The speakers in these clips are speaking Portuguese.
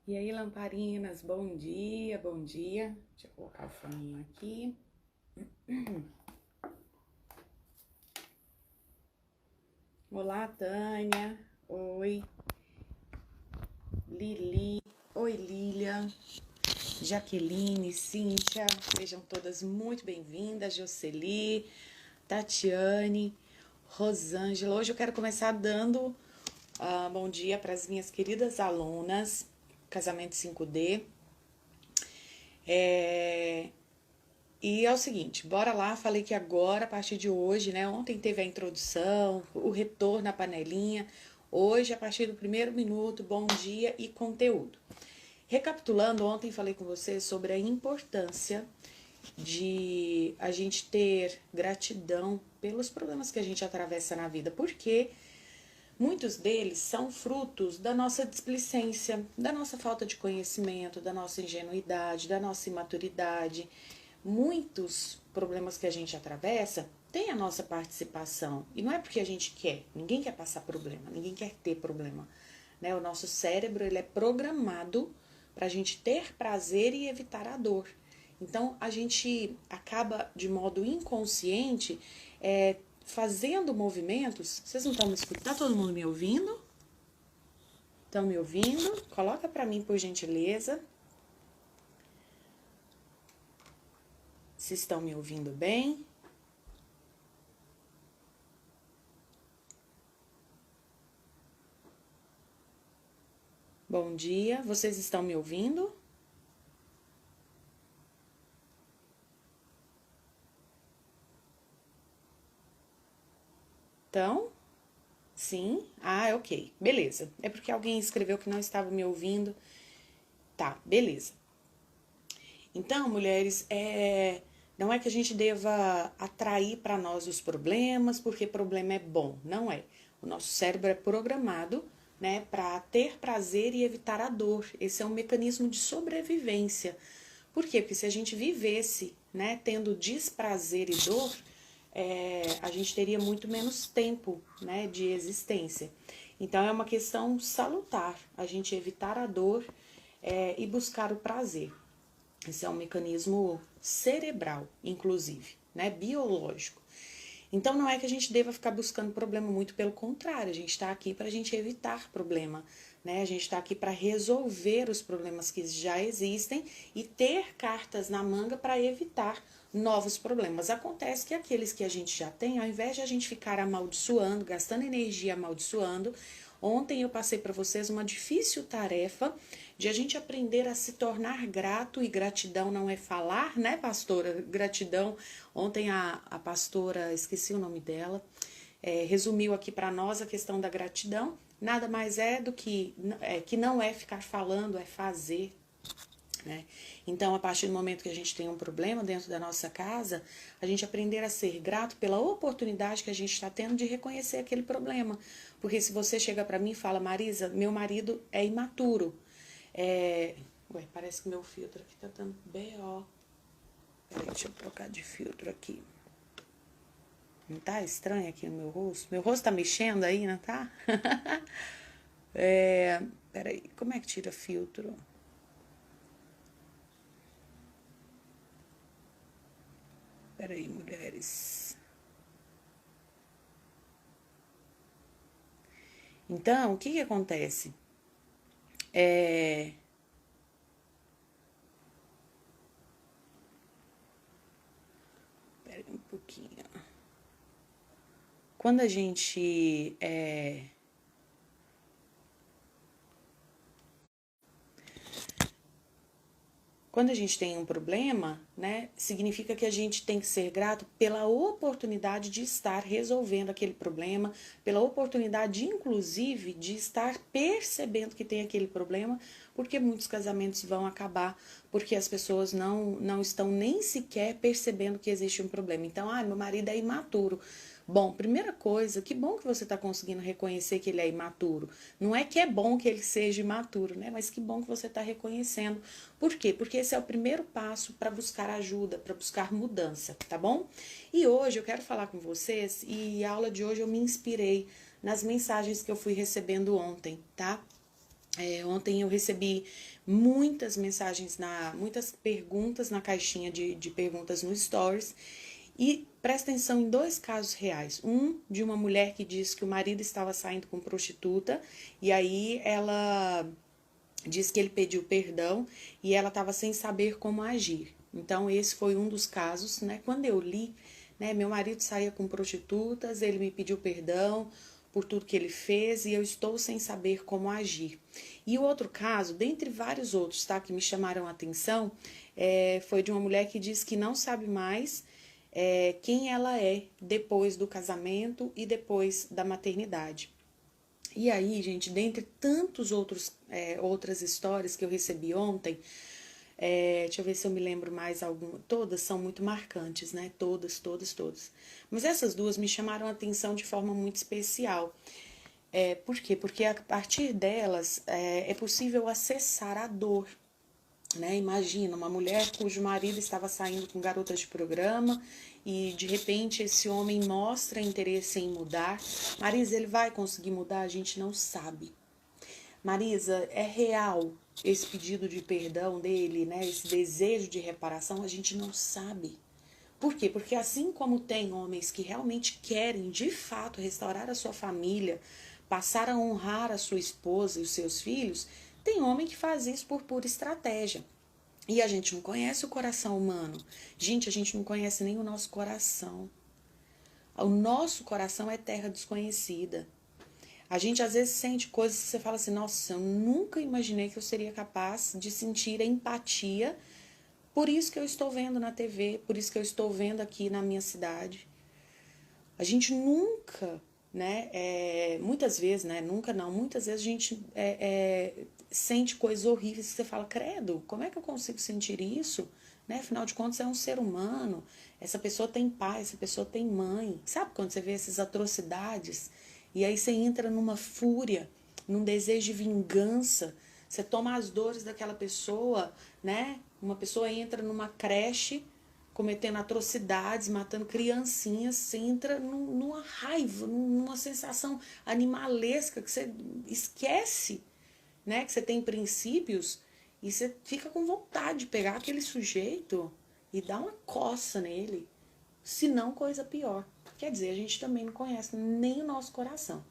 E aí, lamparinas, bom dia, bom dia. Deixa eu colocar o foninho aqui. Olá, Tânia. Oi, Lili. Oi, Lília. Jaqueline, Cíntia. Sejam todas muito bem-vindas. Jocely, Tatiane, Rosângela. Hoje eu quero começar dando bom dia para as minhas queridas alunas, Casamento 5D. E é o seguinte, bora lá, falei que agora, a partir de hoje, né? Ontem teve a introdução, o retorno à panelinha. Hoje, a partir do primeiro minuto, bom dia e conteúdo. Recapitulando, ontem falei com você sobre a importância de a gente ter gratidão pelos problemas que a gente atravessa na vida, porque muitos deles são frutos da nossa displicência, da nossa falta de conhecimento, da nossa ingenuidade, da nossa imaturidade. Muitos problemas que a gente atravessa têm a nossa participação. E não é porque a gente quer, ninguém quer passar problema, ninguém quer ter problema. Né? O nosso cérebro ele é programado para a gente ter prazer e evitar a dor. Então a gente acaba de modo inconsciente fazendo movimentos. Vocês não estão me escutando? Tá todo mundo me ouvindo? Estão me ouvindo? Coloca para mim, por gentileza. Se estão me ouvindo bem. Bom dia, vocês estão me ouvindo? Então, sim? Ah, ok, beleza. É porque alguém escreveu que não estava me ouvindo. Tá, beleza. Então, mulheres, não é que a gente deva atrair para nós os problemas, porque problema é bom, não é. O nosso cérebro é programado, né, para ter prazer e evitar a dor. Esse é um mecanismo de sobrevivência. Por quê? Porque se a gente vivesse, né, tendo desprazer e dor, a gente teria muito menos tempo, né, de existência. Então é uma questão salutar, a gente evitar a dor e buscar o prazer. Esse é um mecanismo cerebral, inclusive, né, biológico. Então não é que a gente deva ficar buscando problema, muito pelo contrário, a gente está aqui para a gente evitar problema, né? A gente está aqui para resolver os problemas que já existem e ter cartas na manga para evitar novos problemas. Acontece que aqueles que a gente já tem, ao invés de a gente ficar amaldiçoando, gastando energia amaldiçoando, ontem eu passei para vocês uma difícil tarefa de a gente aprender a se tornar grato, e gratidão não é falar, né, pastora? Gratidão, ontem a pastora, esqueci o nome dela, resumiu aqui para nós a questão da gratidão, nada mais é do que não é ficar falando, é fazer. Né? Então, a partir do momento que a gente tem um problema dentro da nossa casa, a gente aprender a ser grato pela oportunidade que a gente está tendo de reconhecer aquele problema. Porque se você chega para mim e fala, Marisa, meu marido é imaturo. Ué, parece que meu filtro aqui tá dando B.O. Peraí, deixa eu trocar de filtro aqui. Não tá estranho aqui no meu rosto? Meu rosto tá mexendo aí, não tá? Peraí, como é que tira filtro? Peraí, mulheres. Então, o que acontece? Peraí um pouquinho. Quando a gente Quando a gente tem um problema, né, significa que a gente tem que ser grato pela oportunidade de estar resolvendo aquele problema, pela oportunidade, inclusive, de estar percebendo que tem aquele problema, porque muitos casamentos vão acabar porque as pessoas não estão nem sequer percebendo que existe um problema. Então, meu marido é imaturo. Bom, primeira coisa, que bom que você está conseguindo reconhecer que ele é imaturo. Não é que é bom que ele seja imaturo, né? Mas que bom que você está reconhecendo. Por quê? Porque esse é o primeiro passo para buscar ajuda, para buscar mudança, tá bom? E hoje eu quero falar com vocês, e a aula de hoje eu me inspirei nas mensagens que eu fui recebendo ontem, tá? Ontem eu recebi muitas mensagens, muitas perguntas na caixinha de perguntas no Stories. E presta atenção em dois casos reais. Um de uma mulher que disse que o marido estava saindo com prostituta e aí ela diz que ele pediu perdão e ela estava sem saber como agir. Então esse foi um dos casos, né? Quando eu li, né, meu marido saía com prostitutas, ele me pediu perdão por tudo que ele fez e eu estou sem saber como agir. E o outro caso, dentre vários outros, tá, que me chamaram a atenção, foi de uma mulher que diz que não sabe mais quem ela é depois do casamento e depois da maternidade. E aí, gente, dentre tantos outras histórias que eu recebi ontem, deixa eu ver se eu me lembro mais alguma. Todas são muito marcantes, né? Todas, todas, todas. Mas essas duas me chamaram a atenção de forma muito especial. Por quê? Porque a partir delas é possível acessar a dor. Né? Imagina uma mulher cujo marido estava saindo com garotas de programa e de repente esse homem mostra interesse em mudar. Marisa, ele vai conseguir mudar? A gente não sabe. Marisa, é real esse pedido de perdão dele, né? Esse desejo de reparação? A gente não sabe. Por quê? Porque assim como tem homens que realmente querem de fato restaurar a sua família, passar a honrar a sua esposa e os seus filhos, tem homem que faz isso por pura estratégia. E a gente não conhece o coração humano. Gente, a gente não conhece nem o nosso coração. O nosso coração é terra desconhecida. A gente às vezes sente coisas que você fala assim, nossa, eu nunca imaginei que eu seria capaz de sentir empatia por isso que eu estou vendo na TV, por isso que eu estou vendo aqui na minha cidade. A gente nunca, né, muitas vezes, né, nunca não, muitas vezes a gente sente coisas horríveis que você fala, credo, como é que eu consigo sentir isso? Né? Afinal de contas é um ser humano, essa pessoa tem pai, essa pessoa tem mãe. Sabe quando você vê essas atrocidades? E aí você entra numa fúria, num desejo de vingança, você toma as dores daquela pessoa, né? Uma pessoa entra numa creche cometendo atrocidades, matando criancinhas, você entra numa raiva, numa sensação animalesca que você esquece, né? Que você tem princípios e você fica com vontade de pegar aquele sujeito e dar uma coça nele, se não coisa pior. Quer dizer, a gente também não conhece nem o nosso coração.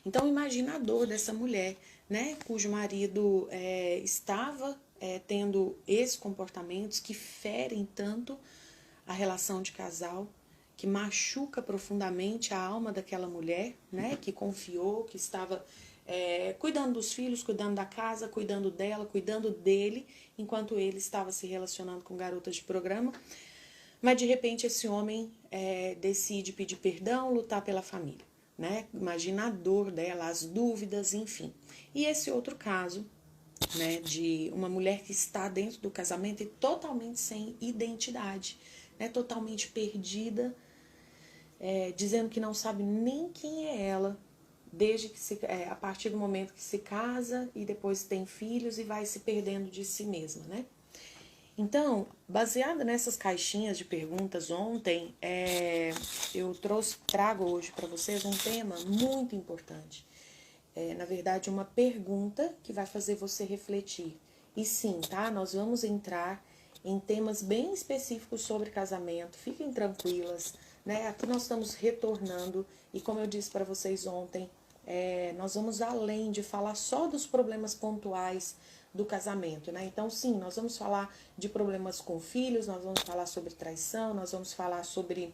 Então imagina a dor dessa mulher, né, cujo marido estava tendo esses comportamentos que ferem tanto a relação de casal, que machuca profundamente a alma daquela mulher, né, que confiou, que estava cuidando dos filhos, cuidando da casa, cuidando dela, cuidando dele, enquanto ele estava se relacionando com garotas de programa. Mas de repente esse homem decide pedir perdão, lutar pela família. Né? Imagina a dor dela, as dúvidas, enfim. E esse outro caso, né, de uma mulher que está dentro do casamento e totalmente sem identidade, né, totalmente perdida, dizendo que não sabe nem quem é ela, desde que a partir do momento que se casa e depois tem filhos e vai se perdendo de si mesma, né? Então, baseada nessas caixinhas de perguntas ontem, eu trago hoje para vocês um tema muito importante. Na verdade, uma pergunta que vai fazer você refletir. E sim, tá? Nós vamos entrar em temas bem específicos sobre casamento. Fiquem tranquilas, né? Aqui nós estamos retornando e como eu disse para vocês ontem, nós vamos além de falar só dos problemas pontuais do casamento, né? Então, sim, nós vamos falar de problemas com filhos, nós vamos falar sobre traição, nós vamos falar sobre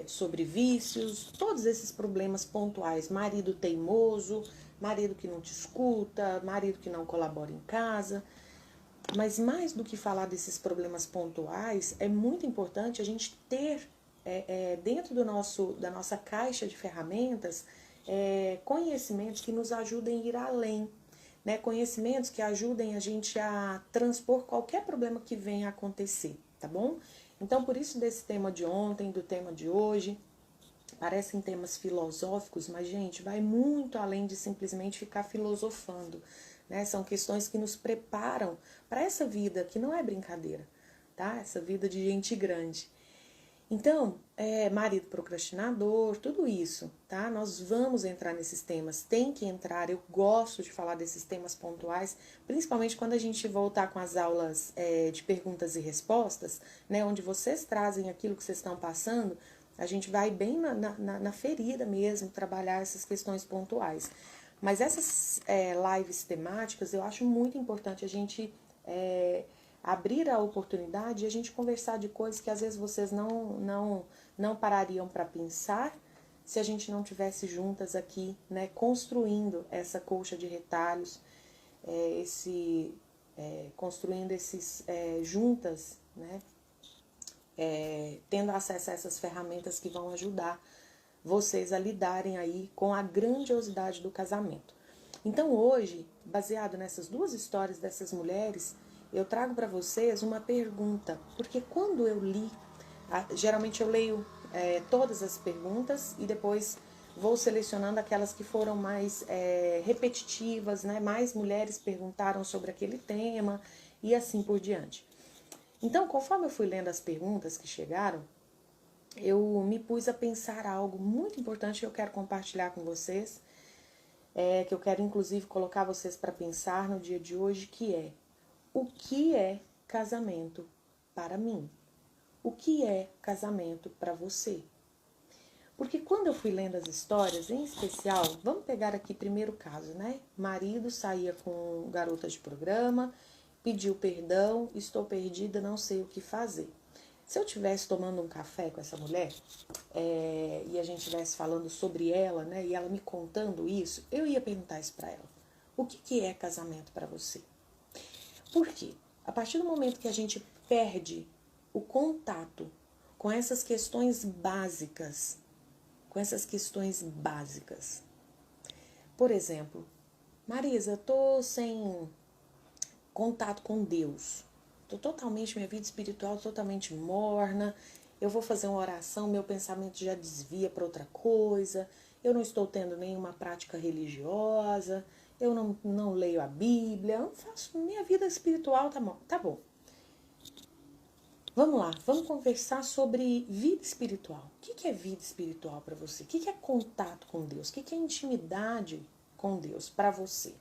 sobre vícios, todos esses problemas pontuais, marido teimoso, marido que não te escuta, marido que não colabora em casa. Mas mais do que falar desses problemas pontuais, é muito importante a gente ter dentro da nossa caixa de ferramentas conhecimentos que nos ajudem a ir além, né? Conhecimentos que ajudem a gente a transpor qualquer problema que venha a acontecer, tá bom? Então, por isso desse tema de ontem, do tema de hoje, parecem temas filosóficos, mas, gente, vai muito além de simplesmente ficar filosofando, né? São questões que nos preparam para essa vida que não é brincadeira, tá? Essa vida de gente grande. Então, marido procrastinador, tudo isso, tá? Nós vamos entrar nesses temas, tem que entrar. Eu gosto de falar desses temas pontuais, principalmente quando a gente voltar com as aulas de perguntas e respostas, né? Onde vocês trazem aquilo que vocês estão passando, a gente vai bem na ferida mesmo, trabalhar essas questões pontuais. Mas essas lives temáticas, eu acho muito importante a gente abrir a oportunidade e a gente conversar de coisas que às vezes vocês não parariam para pensar se a gente não tivesse juntas aqui, né, construindo essa colcha de retalhos, construindo esses juntas, né, tendo acesso a essas ferramentas que vão ajudar vocês a lidarem aí com a grandiosidade do casamento. Então hoje, baseado nessas duas histórias dessas mulheres, eu trago para vocês uma pergunta, porque quando eu li, geralmente eu leio todas as perguntas e depois vou selecionando aquelas que foram mais repetitivas, né? Mais mulheres perguntaram sobre aquele tema e assim por diante. Então, conforme eu fui lendo as perguntas que chegaram, eu me pus a pensar algo muito importante que eu quero compartilhar com vocês, que eu quero inclusive colocar vocês para pensar no dia de hoje, que é: o que é casamento para mim? O que é casamento para você? Porque quando eu fui lendo as histórias, em especial, vamos pegar aqui primeiro caso, né? Marido saía com garota de programa, pediu perdão, estou perdida, não sei o que fazer. Se eu estivesse tomando um café com essa mulher e a gente estivesse falando sobre ela, né? E ela me contando isso, eu ia perguntar isso para ela. O que é casamento para você? Por quê? A partir do momento que a gente perde o contato com essas questões básicas, por exemplo, Marisa, tô sem contato com Deus, minha vida espiritual totalmente morna, eu vou fazer uma oração, meu pensamento já desvia para outra coisa, eu não estou tendo nenhuma prática religiosa, eu não leio a Bíblia, eu não faço, minha vida espiritual tá bom. Vamos lá, vamos conversar sobre vida espiritual. O que é vida espiritual para você? O que é contato com Deus? O que é intimidade com Deus para você?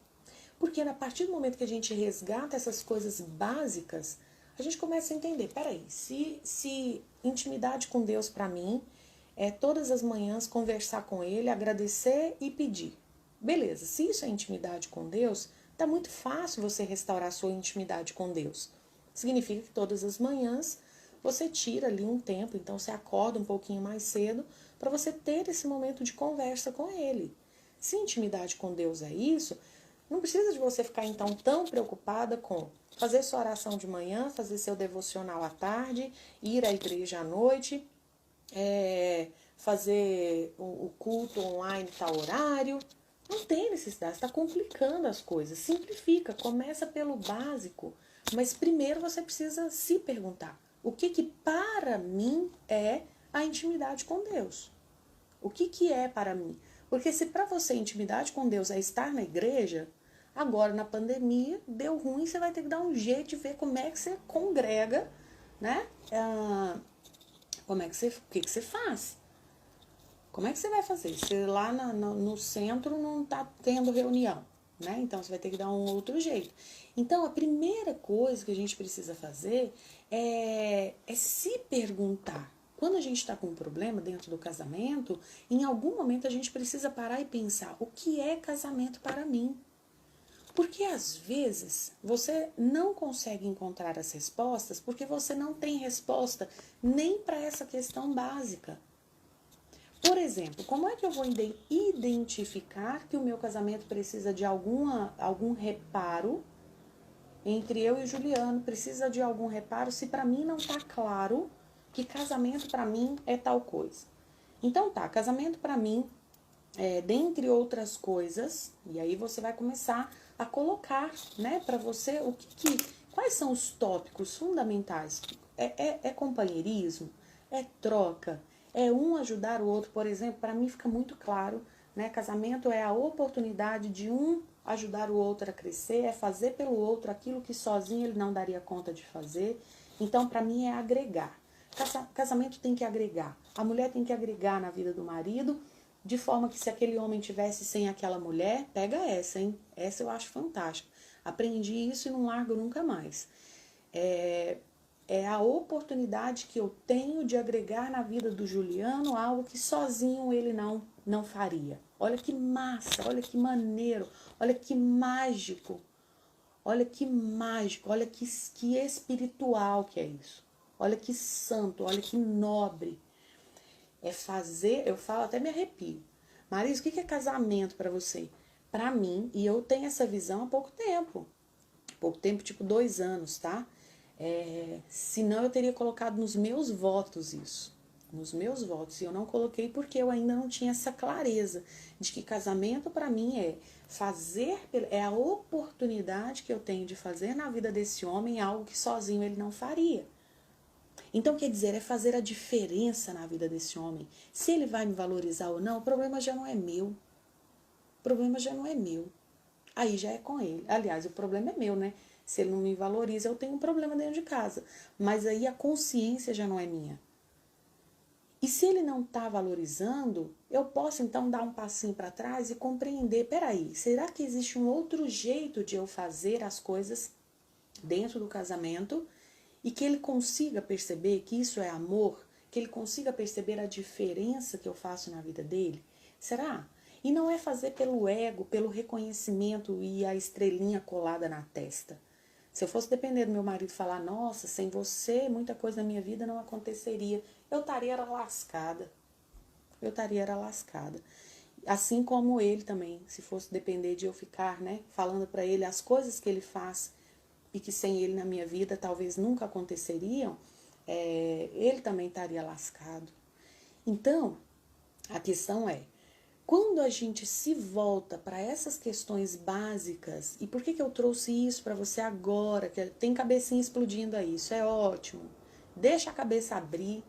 Porque a partir do momento que a gente resgata essas coisas básicas, a gente começa a entender, peraí, se intimidade com Deus para mim é todas as manhãs conversar com Ele, agradecer e pedir. Beleza, se isso é intimidade com Deus, tá muito fácil você restaurar a sua intimidade com Deus. Significa que todas as manhãs você tira ali um tempo, então você acorda um pouquinho mais cedo para você ter esse momento de conversa com Ele. Se intimidade com Deus é isso, não precisa de você ficar então tão preocupada com fazer sua oração de manhã, fazer seu devocional à tarde, ir à igreja à noite, fazer o culto online tal horário. Não tem necessidade, está complicando as coisas. Simplifica, começa pelo básico. Mas primeiro você precisa se perguntar: o que para mim é a intimidade com Deus? O que é para mim? Porque se para você intimidade com Deus é estar na igreja, agora na pandemia deu ruim, você vai ter que dar um jeito de ver como é que você congrega, né? O que você faz? Como é que você vai fazer? Se lá no centro não está tendo reunião, né? Então você vai ter que dar um outro jeito. Então a primeira coisa que a gente precisa fazer é se perguntar. Quando a gente está com um problema dentro do casamento, em algum momento a gente precisa parar e pensar: o que é casamento para mim? Porque às vezes você não consegue encontrar as respostas porque você não tem resposta nem para essa questão básica. Por exemplo, como é que eu vou identificar que o meu casamento precisa de algum reparo entre eu e o Juliano? Precisa de algum reparo se para mim não está claro que casamento para mim é tal coisa. Então tá, casamento para mim, dentre outras coisas, e aí você vai começar a colocar, né, para você quais são os tópicos fundamentais. É companheirismo? É troca? É um ajudar o outro? Por exemplo, para mim fica muito claro, né? Casamento é a oportunidade de um ajudar o outro a crescer, é fazer pelo outro aquilo que sozinho ele não daria conta de fazer. Então, para mim é agregar. Casamento tem que agregar. A mulher tem que agregar na vida do marido, de forma que se aquele homem tivesse sem aquela mulher, pega essa, hein? Essa eu acho fantástica. Aprendi isso e não largo nunca mais. É a oportunidade que eu tenho de agregar na vida do Juliano algo que sozinho ele não faria. Olha que massa, olha que maneiro, olha que mágico. Olha que mágico, olha que espiritual que é isso. Olha que santo, olha que nobre. É fazer, eu falo, até me arrepio. Marisa, o que é casamento para você? Para mim, e eu tenho essa visão há pouco tempo. Pouco tempo, tipo 2 anos, tá? Senão eu teria colocado nos meus votos isso. Nos meus votos. E eu não coloquei porque eu ainda não tinha essa clareza de que casamento para mim é a oportunidade que eu tenho de fazer na vida desse homem algo que sozinho ele não faria. Então, quer dizer, é fazer a diferença na vida desse homem. Se ele vai me valorizar ou não, o problema já não é meu. O problema já não é meu. Aí já é com ele. Aliás, o problema é meu, né? Se ele não me valoriza, eu tenho um problema dentro de casa. Mas aí a consciência já não é minha. E se ele não está valorizando, eu posso então dar um passinho para trás e compreender, peraí, será que existe um outro jeito de eu fazer as coisas dentro do casamento e que ele consiga perceber que isso é amor, que ele consiga perceber a diferença que eu faço na vida dele? Será? E não é fazer pelo ego, pelo reconhecimento e a estrelinha colada na testa. Se eu fosse depender do meu marido falar, nossa, sem você muita coisa na minha vida não aconteceria, eu estaria lascada. Eu estaria lascada. Assim como ele também, se fosse depender de eu ficar, né, falando para ele as coisas que ele faz e que sem ele na minha vida talvez nunca aconteceriam, ele também estaria lascado. Então, a questão é, quando a gente se volta para essas questões básicas, e por que eu trouxe isso para você agora, que tem cabecinha explodindo aí, isso é ótimo. Deixa a cabeça abrir.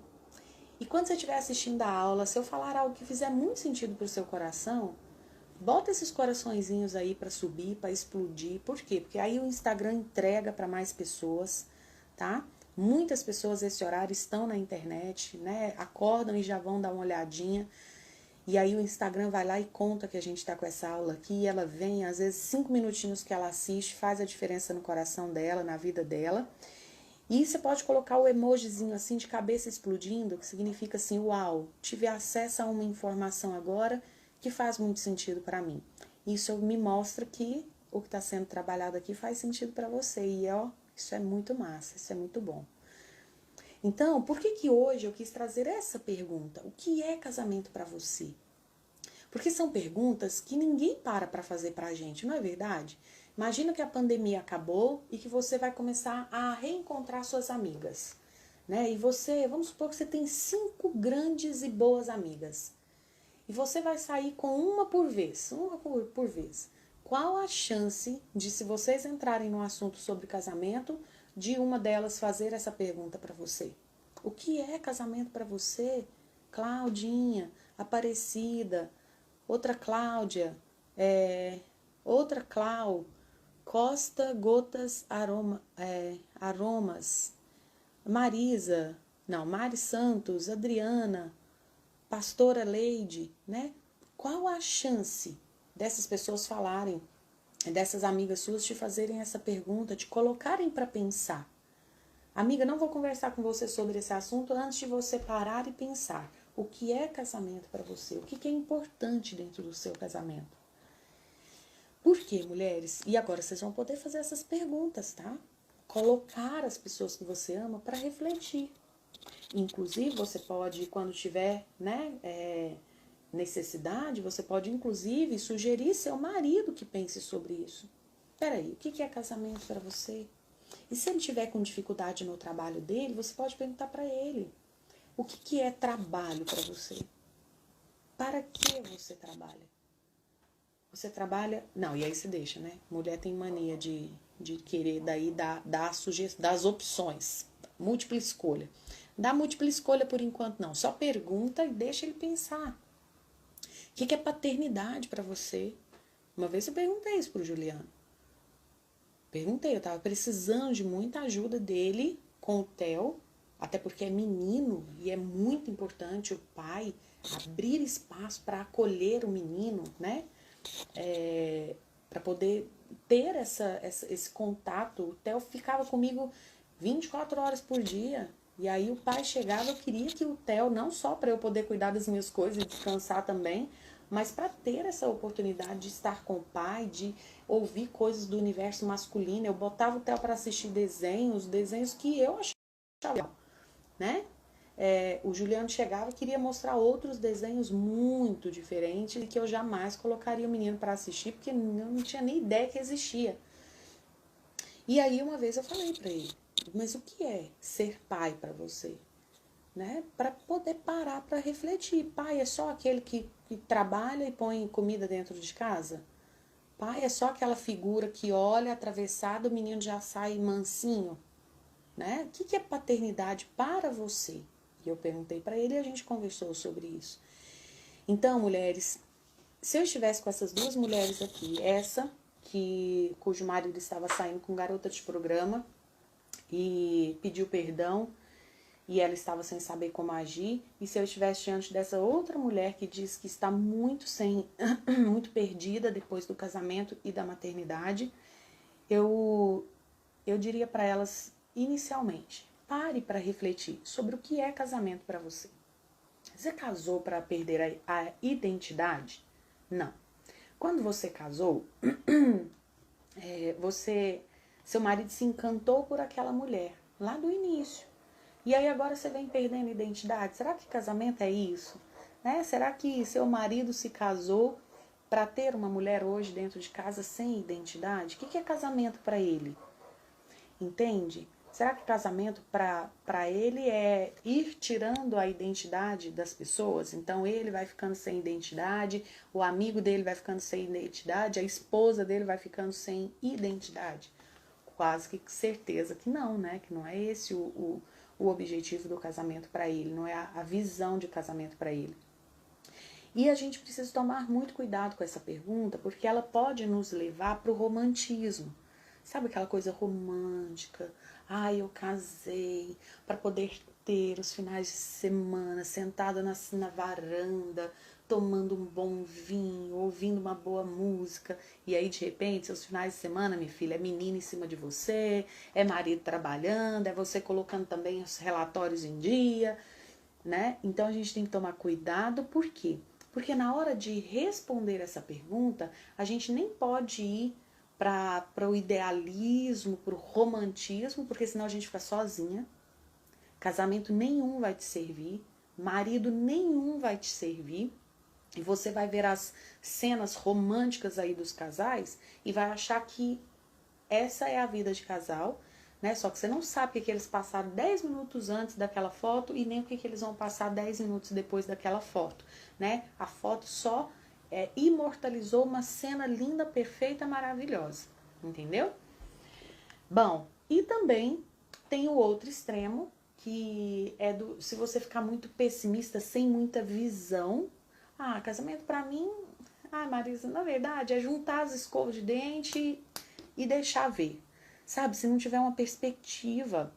E quando você estiver assistindo a aula, se eu falar algo que fizer muito sentido para o seu coração, bota esses coraçõezinhos aí para subir, para explodir. Por quê? Porque aí o Instagram entrega para mais pessoas, tá? Muitas pessoas esse horário estão na internet, né? Acordam e já vão dar uma olhadinha. E aí o Instagram vai lá e conta que a gente está com essa aula aqui, e ela vem, às vezes 5 minutinhos que ela assiste, faz a diferença no coração dela, na vida dela. E você pode colocar o emojizinho assim de cabeça explodindo, que significa assim, uau, tive acesso a uma informação agora que faz muito sentido para mim. Isso me mostra que o que está sendo trabalhado aqui faz sentido para você. E ó, isso é muito massa, isso é muito bom. Então, por que hoje eu quis trazer essa pergunta? O que é casamento para você? Porque são perguntas que ninguém para fazer pra gente, não é verdade? Imagina que a pandemia acabou e que você vai começar a reencontrar suas amigas, né? E você, vamos supor que você tem 5 grandes e boas amigas. E você vai sair com uma por vez. Qual a chance de, se vocês entrarem num assunto sobre casamento, de uma delas fazer essa pergunta para você? O que é casamento para você? Claudinha, Aparecida, outra Cláudia, outra Clau, Costa, Gotas, Aromas, Marisa, não, Mari Santos, Adriana, Pastora Leide, né? Qual a chance dessas pessoas falarem, dessas amigas suas te fazerem essa pergunta, te colocarem para pensar? Amiga, não vou conversar com você sobre esse assunto antes de você parar e pensar. O que é casamento para você? O que é importante dentro do seu casamento? Por quê, mulheres? E agora vocês vão poder fazer essas perguntas, tá? Colocar as pessoas que você ama para refletir. Inclusive, você pode, quando tiver, né, necessidade, você pode, inclusive, sugerir seu marido que pense sobre isso. Peraí, o que é casamento para você? E se ele tiver com dificuldade no trabalho dele, você pode perguntar para ele. O que é trabalho para você? Para que você trabalha? Você trabalha... Não, e aí você deixa, né? Mulher tem mania de querer daí dar das opções. Múltipla escolha. Dá múltipla escolha por enquanto não. Só pergunta e deixa ele pensar. O que é paternidade para você? Uma vez eu perguntei isso pro Juliano. Perguntei, eu tava precisando de muita ajuda dele com o Theo. Até porque é menino e é muito importante o pai abrir espaço para acolher o menino, né? Para poder ter esse contato. O Theo ficava comigo 24 horas por dia. E aí o pai chegava, eu queria que o Theo, não só para eu poder cuidar das minhas coisas e descansar também, mas para ter essa oportunidade de estar com o pai, de ouvir coisas do universo masculino. Eu botava o Theo para assistir desenhos que eu achava legal, né? O Juliano chegava e queria mostrar outros desenhos muito diferentes e que eu jamais colocaria o menino para assistir, porque eu não tinha nem ideia que existia. E aí uma vez eu falei para ele, mas o que é ser pai para você? Né? Para poder parar para refletir. Pai é só aquele que trabalha e põe comida dentro de casa? Pai é só aquela figura que olha atravessado, o menino já sai mansinho? Né? O que é paternidade para você? E eu perguntei para ele e a gente conversou sobre isso. Então, mulheres, se eu estivesse com essas duas mulheres aqui, essa cujo marido estava saindo com garota de programa e pediu perdão e ela estava sem saber como agir, e se eu estivesse diante dessa outra mulher que diz que está muito muito perdida depois do casamento e da maternidade, eu diria para elas inicialmente, pare para refletir sobre o que é casamento para você. Você casou para perder a identidade? Não. Quando você casou, seu marido se encantou por aquela mulher lá do início. E aí agora você vem perdendo identidade. Será que casamento é isso? Né? Será que seu marido se casou para ter uma mulher hoje dentro de casa sem identidade? O que é casamento para ele? Entende? Será que casamento para ele é ir tirando a identidade das pessoas? Então ele vai ficando sem identidade, o amigo dele vai ficando sem identidade, a esposa dele vai ficando sem identidade. Quase que certeza que não, né? Que não é esse o objetivo do casamento para ele, não é a visão de casamento para ele. E a gente precisa tomar muito cuidado com essa pergunta, porque ela pode nos levar para o romantismo. Sabe aquela coisa romântica? Ai, eu casei para poder ter os finais de semana sentada na varanda, tomando um bom vinho, ouvindo uma boa música. E aí, de repente, seus finais de semana, minha filha, é menina em cima de você, é marido trabalhando, é você colocando também os relatórios em dia, né? Então, a gente tem que tomar cuidado, por quê? Porque na hora de responder essa pergunta, a gente nem pode ir para o idealismo, para o romantismo, porque senão a gente fica sozinha. Casamento nenhum vai te servir, marido nenhum vai te servir. E você vai ver as cenas românticas aí dos casais e vai achar que essa é a vida de casal, né? Só que você não sabe o que eles passaram 10 minutos antes daquela foto e nem o que eles vão passar 10 minutos depois daquela foto, né? A foto só imortalizou uma cena linda, perfeita, maravilhosa, entendeu? Bom, e também tem o outro extremo, que é se você ficar muito pessimista, sem muita visão. Ah, casamento pra mim, Marisa, na verdade é juntar as escovas de dente e deixar ver. Sabe, se não tiver uma perspectiva,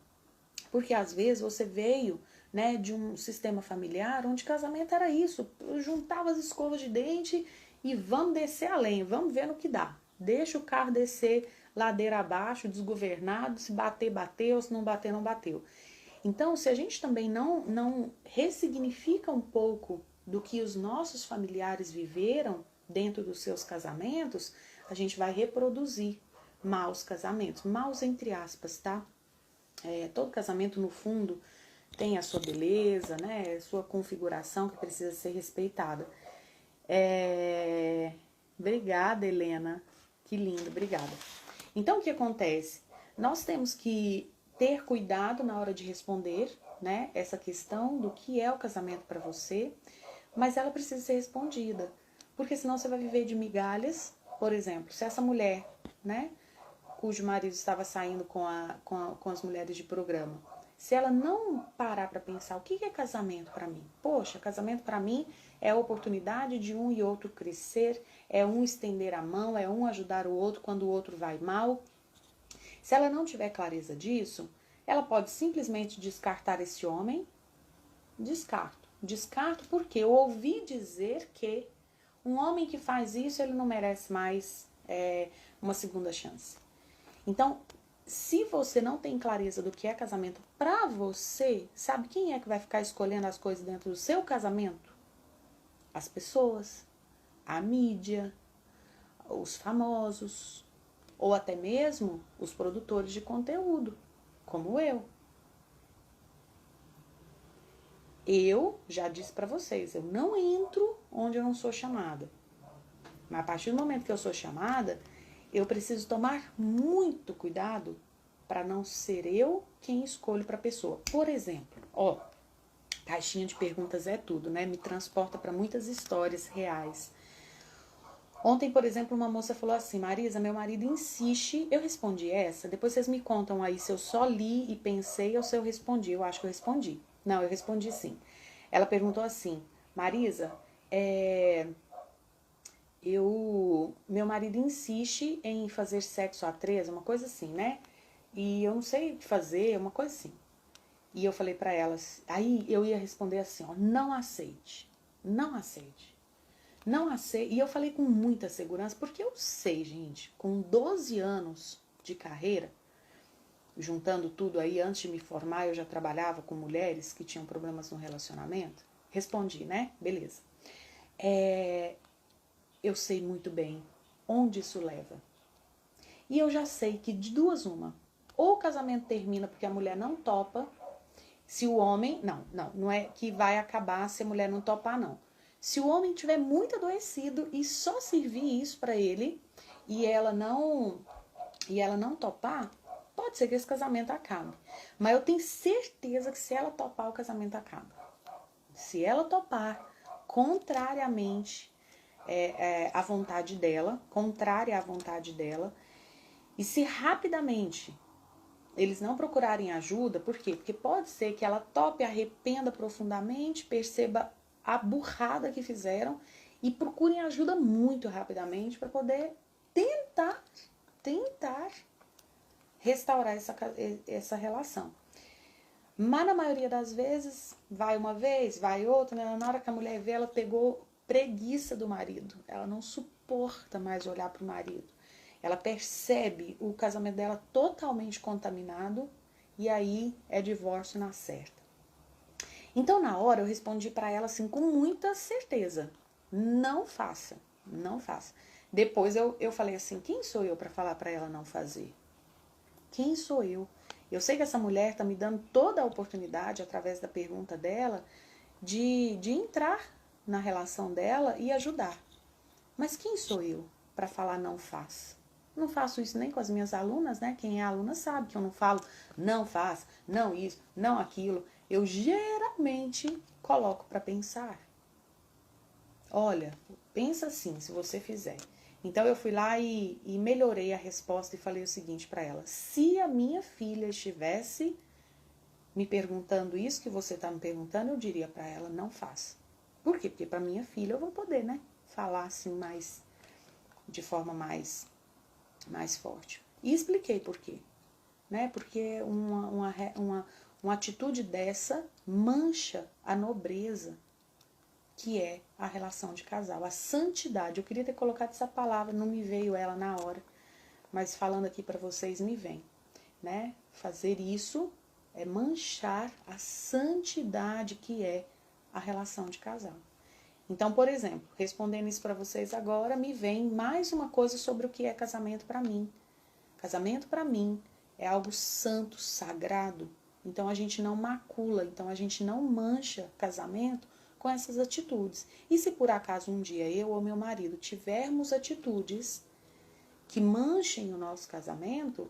porque às vezes você veio, né, de um sistema familiar onde casamento era isso, eu juntava as escovas de dente e vamos descer a lenha, vamos ver no que dá. Deixa o carro descer ladeira abaixo, desgovernado, se bater, bateu, se não bater, não bateu. Então, se a gente também não ressignifica um pouco do que os nossos familiares viveram dentro dos seus casamentos, a gente vai reproduzir maus casamentos. Maus entre aspas, tá? Todo casamento, no fundo, tem a sua beleza, né? A sua configuração que precisa ser respeitada. Obrigada, Helena. Que lindo, obrigada. Então, o que acontece? Nós temos que ter cuidado na hora de responder, né, essa questão do que é o casamento para você, mas ela precisa ser respondida, porque senão você vai viver de migalhas. Por exemplo, se essa mulher, né, cujo marido estava saindo com as mulheres de programa, se ela não parar para pensar o que é casamento para mim, poxa, casamento para mim é a oportunidade de um e outro crescer, é um estender a mão, é um ajudar o outro quando o outro vai mal. Se ela não tiver clareza disso, Ela pode simplesmente descartar esse homem. Descarto porque eu ouvi dizer que um homem que faz isso, ele não merece mais uma segunda chance. Então, se você não tem clareza do que é casamento pra você, sabe quem é que vai ficar escolhendo as coisas dentro do seu casamento? As pessoas, a mídia, os famosos, ou até mesmo os produtores de conteúdo, como eu. Eu já disse pra vocês, eu não entro onde eu não sou chamada. Mas a partir do momento que eu sou chamada, eu preciso tomar muito cuidado para não ser eu quem escolho para a pessoa. Por exemplo, caixinha de perguntas é tudo, né? Me transporta para muitas histórias reais. Ontem, por exemplo, uma moça falou assim: Marisa, meu marido insiste. Eu respondi essa. Depois vocês me contam aí se eu só li e pensei ou se eu respondi. Eu acho que eu respondi. Não, eu respondi sim. Ela perguntou assim: Marisa, meu marido insiste em fazer sexo a três, uma coisa assim, né? E eu não sei o que fazer, uma coisa assim. E eu falei pra elas, aí eu ia responder assim, ó, não aceite, não aceite, não aceite. E eu falei com muita segurança, porque eu sei, gente, com 12 anos de carreira, juntando tudo aí, antes de me formar, eu já trabalhava com mulheres que tinham problemas no relacionamento. Respondi, né? Beleza. Eu sei muito bem onde isso leva. E eu já sei que de duas uma. Ou o casamento termina porque a mulher não topa, se o homem... Não é que vai acabar se a mulher não topar, não. Se o homem estiver muito adoecido e só servir isso pra ele e ela não topar, pode ser que esse casamento acabe. Mas eu tenho certeza que se ela topar, o casamento acaba. Se ela topar, contrariamente à vontade dela, contrária à vontade dela, e se rapidamente eles não procurarem ajuda, por quê? Porque pode ser que ela tope, arrependa profundamente, perceba a burrada que fizeram e procurem ajuda muito rapidamente para poder tentar restaurar essa relação. Mas na maioria das vezes, vai uma vez, vai outra, né? Na hora que a mulher vê, ela pegou preguiça do marido. Ela não suporta mais olhar para o marido. Ela percebe o casamento dela totalmente contaminado e aí é divórcio na certa. Então, na hora, eu respondi para ela assim, com muita certeza. Não faça, não faça. Depois eu falei assim, quem sou eu para falar para ela não fazer? Quem sou eu? Eu sei que essa mulher está me dando toda a oportunidade, através da pergunta dela, de entrar na relação dela e ajudar. Mas quem sou eu para falar não faça? Não faço isso nem com as minhas alunas, né? Quem é aluna sabe que eu não falo não faz, não isso, não aquilo. Eu geralmente coloco para pensar. Olha, pensa assim, se você fizer. Então eu fui lá e melhorei a resposta e falei o seguinte para ela: se a minha filha estivesse me perguntando isso que você está me perguntando, eu diria para ela, não faça. Por quê? Porque para minha filha eu vou poder, né? Falar assim de forma mais forte. E expliquei por quê. Né? Porque uma atitude dessa mancha a nobreza que é a relação de casal, a santidade. Eu queria ter colocado essa palavra, não me veio ela na hora, mas falando aqui para vocês me vem, né? Fazer isso é manchar a santidade que é a relação de casal. Então, por exemplo, respondendo isso para vocês agora, me vem mais uma coisa sobre o que é casamento para mim. Casamento para mim é algo santo, sagrado. Então a gente não macula, então a gente não mancha casamento com essas atitudes. E se por acaso um dia eu ou meu marido tivermos atitudes que manchem o nosso casamento,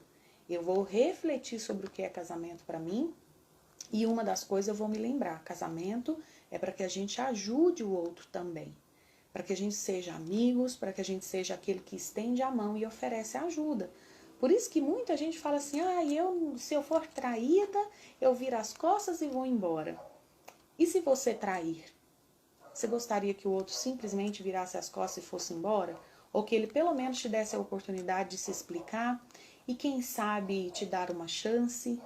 eu vou refletir sobre o que é casamento para mim e uma das coisas eu vou me lembrar: casamento é para que a gente ajude o outro também, para que a gente seja amigos, para que a gente seja aquele que estende a mão e oferece ajuda. Por isso que muita gente fala assim, se eu for traída, eu viro as costas e vou embora. E se você trair? Você gostaria que o outro simplesmente virasse as costas e fosse embora? Ou que ele pelo menos te desse a oportunidade de se explicar e quem sabe te dar uma chance?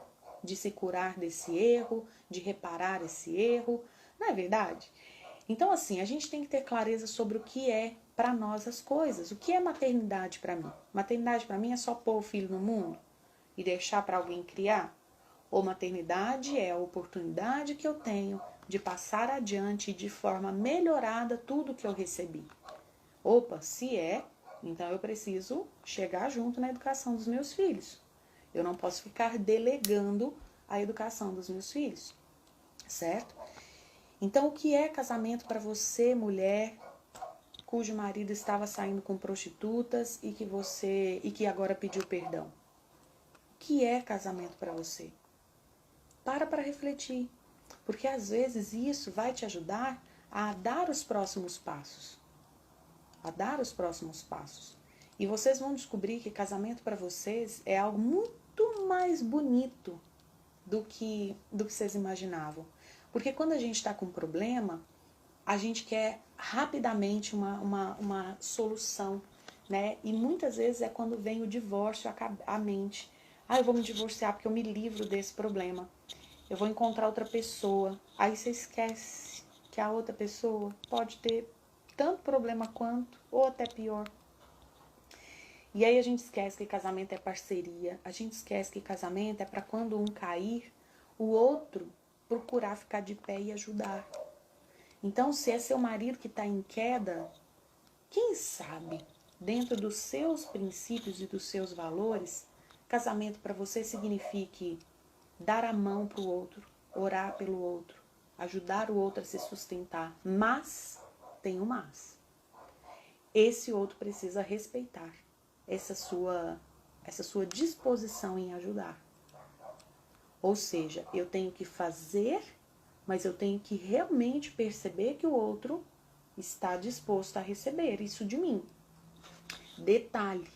de se curar desse erro, de reparar esse erro, não é verdade? Então, assim, a gente tem que ter clareza sobre o que é para nós as coisas. O que é maternidade para mim? Maternidade para mim é só pôr o filho no mundo e deixar para alguém criar? Ou maternidade é a oportunidade que eu tenho de passar adiante de forma melhorada tudo que eu recebi? Opa, se é, então eu preciso chegar junto na educação dos meus filhos. Eu não posso ficar delegando a educação dos meus filhos, certo? Então, o que é casamento para você, mulher, cujo marido estava saindo com prostitutas e que agora pediu perdão? O que é casamento para você? Para refletir, porque às vezes isso vai te ajudar a dar os próximos passos. A dar os próximos passos. E vocês vão descobrir que casamento para vocês é algo muito mais bonito do que vocês imaginavam. Porque quando a gente está com um problema, a gente quer rapidamente uma solução, né? E muitas vezes é quando vem o divórcio à mente. Eu vou me divorciar porque eu me livro desse problema. Eu vou encontrar outra pessoa. Aí você esquece que a outra pessoa pode ter tanto problema quanto, ou até pior. E aí a gente esquece que casamento é parceria. A gente esquece que casamento é para quando um cair, o outro procurar ficar de pé e ajudar. Então, se é seu marido que está em queda, quem sabe, dentro dos seus princípios e dos seus valores, casamento para você signifique dar a mão para o outro, orar pelo outro, ajudar o outro a se sustentar. Mas, tem um mas. Esse outro precisa respeitar essa sua disposição em ajudar. Ou seja, eu tenho que fazer, mas eu tenho que realmente perceber que o outro está disposto a receber isso de mim. Detalhe,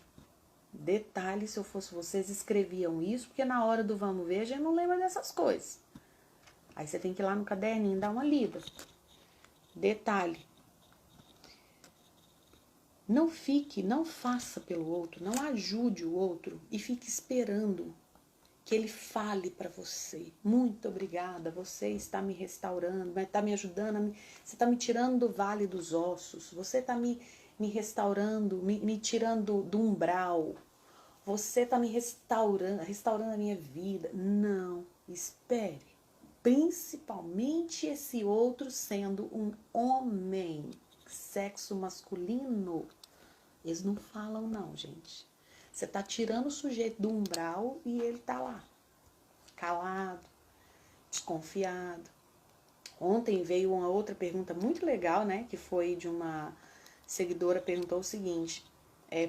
se eu fosse vocês, escreviam isso, porque na hora do vamos ver, a gente não lembra dessas coisas. Aí você tem que ir lá no caderninho dar uma lida. Detalhe, não faça pelo outro, não ajude o outro e fique esperando que ele fale para você. Muito obrigada, você está me restaurando, está me ajudando, você está me tirando do vale dos ossos, você está me restaurando, me tirando do umbral, você está me restaurando a minha vida. Não, espere. Principalmente esse outro sendo um homem, sexo masculino. Eles não falam não, gente. Você tá tirando o sujeito do umbral e ele tá lá, calado, desconfiado. Ontem veio uma outra pergunta muito legal, né? Que foi de uma seguidora, perguntou o seguinte: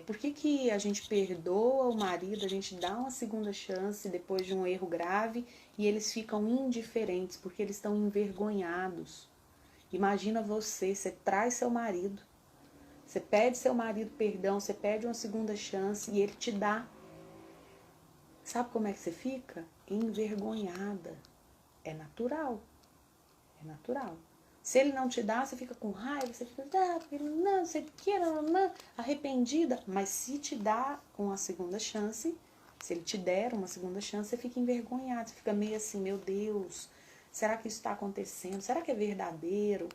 por que a gente perdoa o marido, a gente dá uma segunda chance depois de um erro grave e eles ficam indiferentes, porque eles estão envergonhados? Imagina você traz seu marido, você pede seu marido perdão, você pede uma segunda chance e ele te dá. Sabe como é que você fica? Envergonhada. É natural. É natural. Se ele não te dá, você fica com raiva, você fica, não, você quer, não, arrependida. Mas se te dá uma segunda chance, se ele te der uma segunda chance, você fica envergonhado. Você fica meio assim, meu Deus, será que isso está acontecendo? Será que é verdadeiro?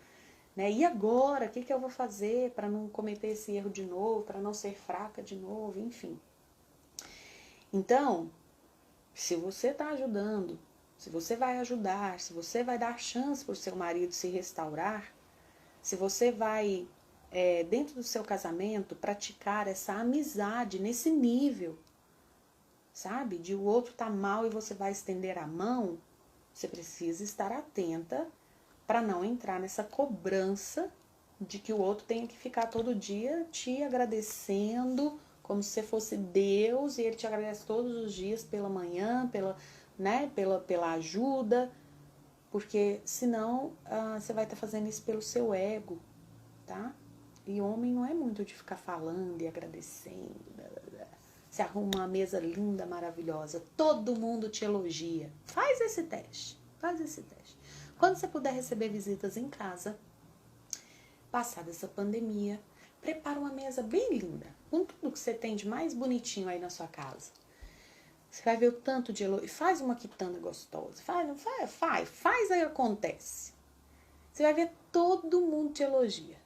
Né? E agora, o que eu vou fazer para não cometer esse erro de novo, para não ser fraca de novo, enfim. Então, se você está ajudando, se você vai ajudar, se você vai dar chance para o seu marido se restaurar, se você vai, dentro do seu casamento, praticar essa amizade nesse nível, sabe? De o outro tá mal e você vai estender a mão, você precisa estar atenta para não entrar nessa cobrança de que o outro tenha que ficar todo dia te agradecendo como se você fosse Deus e ele te agradece todos os dias pela manhã, pela ajuda, porque senão você vai estar fazendo isso pelo seu ego, tá? E homem não é muito de ficar falando e agradecendo. Você arruma uma mesa linda, maravilhosa, todo mundo te elogia. Faz esse teste. Quando você puder receber visitas em casa, passada essa pandemia, prepara uma mesa bem linda, com tudo que você tem de mais bonitinho aí na sua casa. Você vai ver o tanto de elogio. Faz uma quitanda gostosa. Faz, aí acontece. Você vai ver todo mundo te elogia.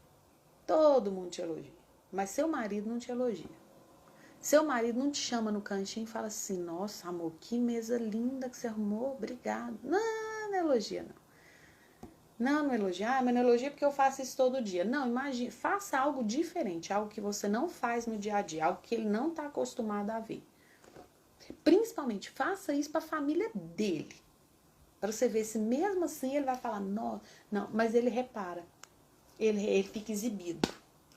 Todo mundo te elogia. Mas seu marido não te elogia. Seu marido não te chama no cantinho e fala assim, nossa, amor, que mesa linda que você arrumou, obrigado. Não, não elogia, não. Não elogia. Mas não elogia porque eu faço isso todo dia. Não, imagine, faça algo diferente, algo que você não faz no dia a dia, algo que ele não está acostumado a ver. Principalmente, faça isso para a família dele. Para você ver se mesmo assim ele vai falar, não, mas ele repara. Ele fica exibido.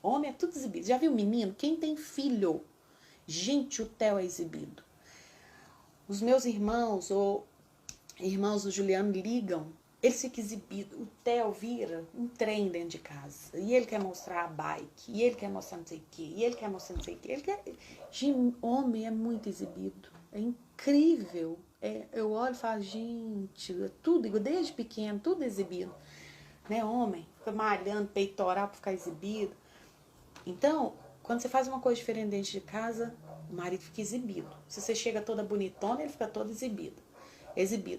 Homem é tudo exibido. Já viu menino? Quem tem filho? Gente, o Theo é exibido. Os meus irmãos ou irmãos do Juliano ligam, ele fica exibido. O Theo vira um trem dentro de casa. E ele quer mostrar a bike. E ele quer mostrar não sei o quê. E ele quer mostrar não sei o quê. Ele quer... Gente, homem é muito exibido. É incrível. Eu olho e falo, gente, tudo, desde pequeno, tudo exibido. Né, homem? Fica malhando, peitoral pra ficar exibido. Então, quando você faz uma coisa diferente dentro de casa, o marido fica exibido. Se você chega toda bonitona, ele fica todo exibido.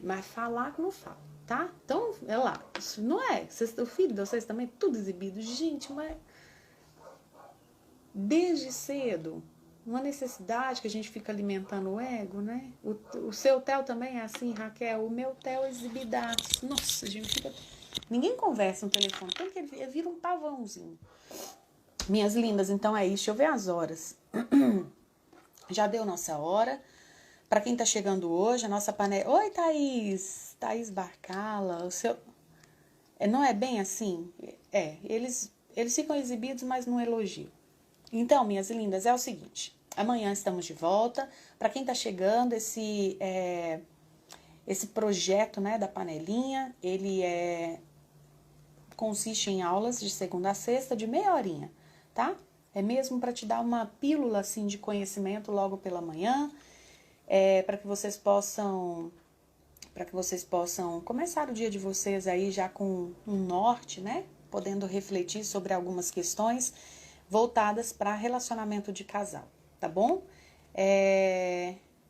Mas falar que não fala, tá? Então, é lá. Isso não é. O filho de vocês também é tudo exibido. Gente, mas desde cedo, uma necessidade que a gente fica alimentando o ego, né? O seu Theo também é assim, Raquel? O meu Theo é exibidaço. Nossa, a gente fica... Ninguém conversa no telefone, tanto que ele vira um pavãozinho. Minhas lindas, então é isso. Deixa eu ver as horas. Já deu nossa hora. Para quem tá chegando hoje, a nossa panela... Oi, Thaís! Thaís Barcala. O seu... Não é bem assim? Eles ficam exibidos, mas não elogiam. Então, minhas lindas, é o seguinte. Amanhã estamos de volta. Para quem tá chegando, esse projeto, né, da panelinha, ele consiste em aulas de segunda a sexta, de meia horinha, tá? É mesmo para te dar uma pílula, assim, de conhecimento logo pela manhã, para que vocês possam começar o dia de vocês aí já com um norte, né? Podendo refletir sobre algumas questões voltadas para relacionamento de casal, tá bom?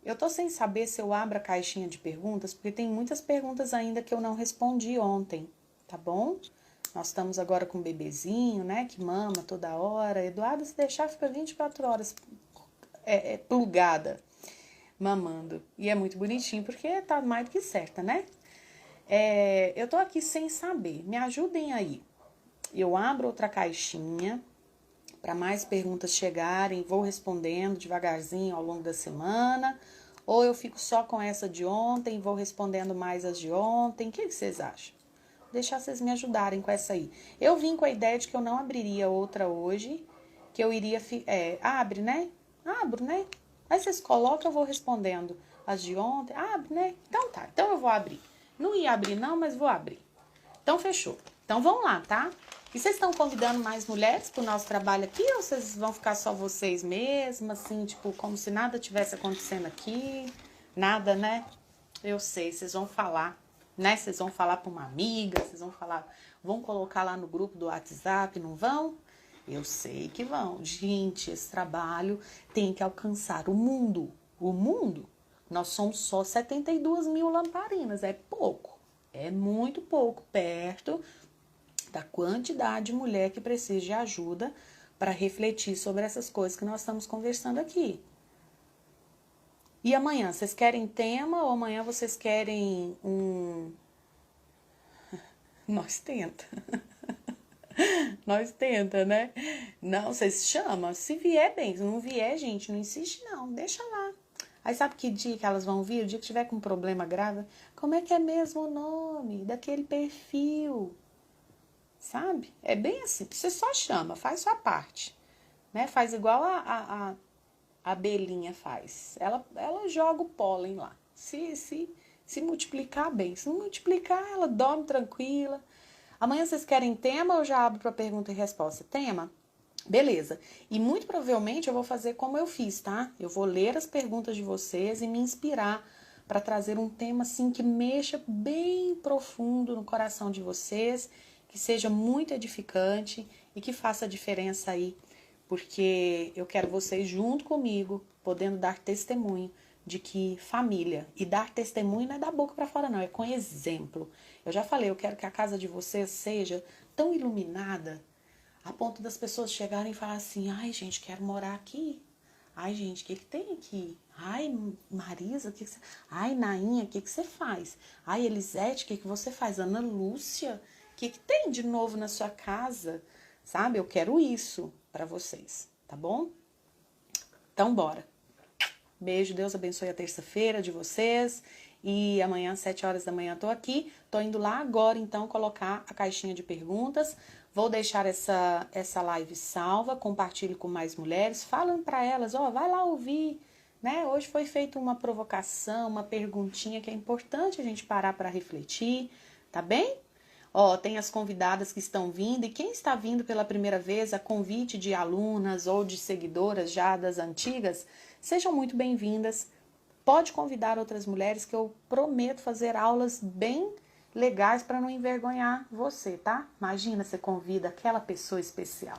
Eu tô sem saber se eu abro a caixinha de perguntas, porque tem muitas perguntas ainda que eu não respondi ontem, tá bom? Nós estamos agora com um bebezinho, né, que mama toda hora. Eduardo, se deixar, fica 24 horas plugada, mamando. E é muito bonitinho, porque tá mais do que certa, né? Eu tô aqui sem saber. Me ajudem aí. Eu abro outra caixinha para mais perguntas chegarem. Vou respondendo devagarzinho ao longo da semana. Ou eu fico só com essa de ontem, vou respondendo mais as de ontem. O que vocês acham? Deixar vocês me ajudarem com essa aí. Eu vim com a ideia de que eu não abriria outra hoje, que eu iria... abre, né? Abro, né? Aí vocês colocam, eu vou respondendo as de ontem. Abre, né? Então tá, então eu vou abrir. Não ia abrir não, mas vou abrir. Então fechou. Então vamos lá, tá? E vocês estão convidando mais mulheres pro nosso trabalho aqui? Ou vocês vão ficar só vocês mesmas, assim, tipo, como se nada tivesse acontecendo aqui? Nada, né? Eu sei, vocês vão falar, né? Vocês vão falar para uma amiga, vocês vão colocar lá no grupo do WhatsApp, não vão? Eu sei que vão. Gente, esse trabalho tem que alcançar o mundo. O mundo, nós somos só 72 mil lamparinas, é pouco. É muito pouco, perto da quantidade de mulher que precisa de ajuda para refletir sobre essas coisas que nós estamos conversando aqui. E amanhã, vocês querem tema ou amanhã vocês querem um... Nós tenta. Nós tenta, né? Não, vocês chamam. Se vier, bem. Se não vier, gente, não insiste não. Deixa lá. Aí sabe que dia que elas vão vir? O dia que tiver com um problema grave. Como é que é mesmo o nome daquele perfil? Sabe? É bem assim. Você só chama, faz sua parte. Né? Faz igual a abelhinha faz. Ela joga o pólen lá. Se multiplicar, bem. Se não multiplicar, ela dorme tranquila. Amanhã vocês querem tema ou eu já abro para pergunta e resposta? Tema? Beleza. E muito provavelmente eu vou fazer como eu fiz, tá? Eu vou ler as perguntas de vocês e me inspirar para trazer um tema assim que mexa bem profundo no coração de vocês, que seja muito edificante e que faça a diferença aí, porque eu quero vocês junto comigo, podendo dar testemunho de que família e dar testemunho não é da boca para fora não, é com exemplo. Eu já falei, eu quero que a casa de vocês seja tão iluminada a ponto das pessoas chegarem e falar assim, ai gente, quero morar aqui. Ai gente, o que tem aqui? Ai Marisa, o que você... Ai Nainha, o que você faz? Ai Elisete, o que você faz? Ana Lúcia, o que tem de novo na sua casa? Sabe, eu quero isso para vocês, tá bom? Então bora. Beijo, Deus abençoe a terça-feira de vocês. E amanhã, às 7 horas da manhã, tô aqui. Tô indo lá agora, então, colocar a caixinha de perguntas. Vou deixar essa live salva. Compartilhe com mais mulheres. Falem para elas, ó, vai lá ouvir. Né? Hoje foi feita uma provocação, uma perguntinha que é importante a gente parar para refletir. Tá bem? Ó, tem as convidadas que estão vindo. E quem está vindo pela primeira vez, a convite de alunas ou de seguidoras já das antigas, sejam muito bem-vindas. Pode convidar outras mulheres que eu prometo fazer aulas bem legais para não envergonhar você, tá? Imagina, você convida aquela pessoa especial.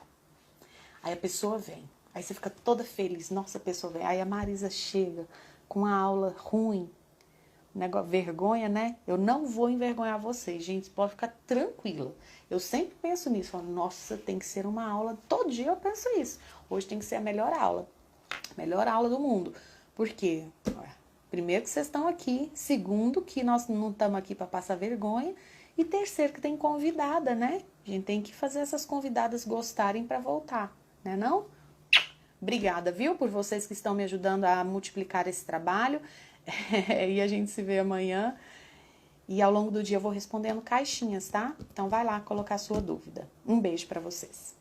Aí a pessoa vem. Aí você fica toda feliz. Nossa, a pessoa vem. Aí a Marisa chega com uma aula ruim. Negócio, vergonha, né? Eu não vou envergonhar vocês, gente. Pode ficar tranquila. Eu sempre penso nisso. Falo, nossa, tem que ser uma aula. Todo dia eu penso isso. Hoje tem que ser a melhor aula. Melhor aula do mundo. Por quê? Primeiro que vocês estão aqui. Segundo que nós não estamos aqui para passar vergonha. E terceiro que tem convidada, né? A gente tem que fazer essas convidadas gostarem para voltar, né não? Obrigada, viu? Por vocês que estão me ajudando a multiplicar esse trabalho. E a gente se vê amanhã. E ao longo do dia eu vou respondendo caixinhas, tá? Então vai lá colocar a sua dúvida. Um beijo para vocês.